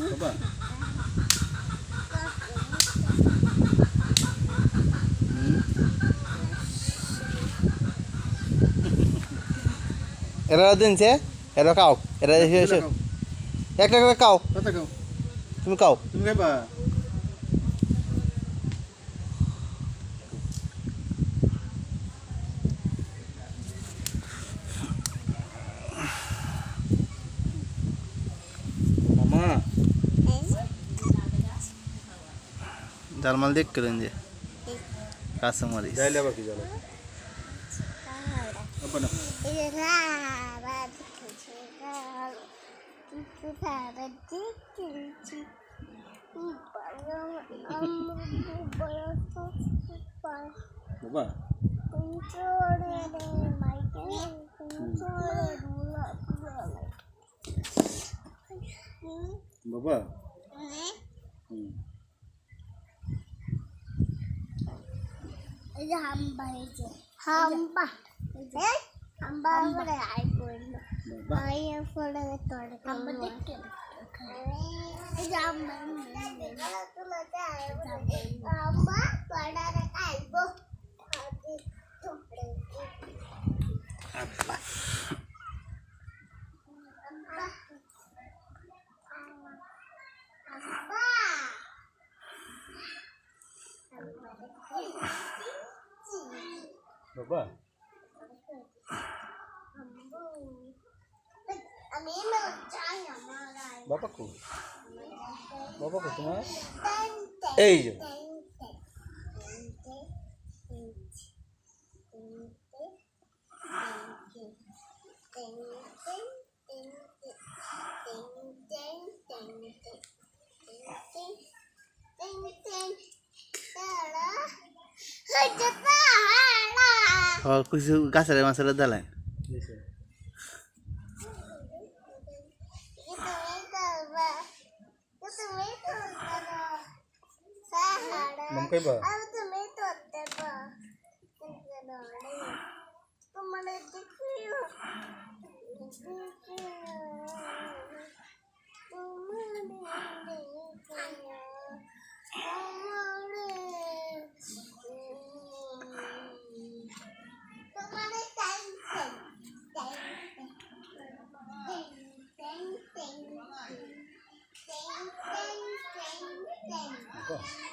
বাবা এরা দিনছে এরা খাও এরা একটা করে খাও কত খাও তুমি খাও তুমি খাইবা মামা জালমাল দেখ করেন যে কাঁচামরিচ যাইলে আবার কি জানো apa nak? Baba. Baba. Hamba. Hamba করে আই করলো আই ফলে তোর হamba দেখতে এই যে hamba hamba পড়ারে আইবো আব্বা Baba. Bapakku. Bapakku cuma. এই কিছু গাছের মাছের দালান Mam kai ba? Apa?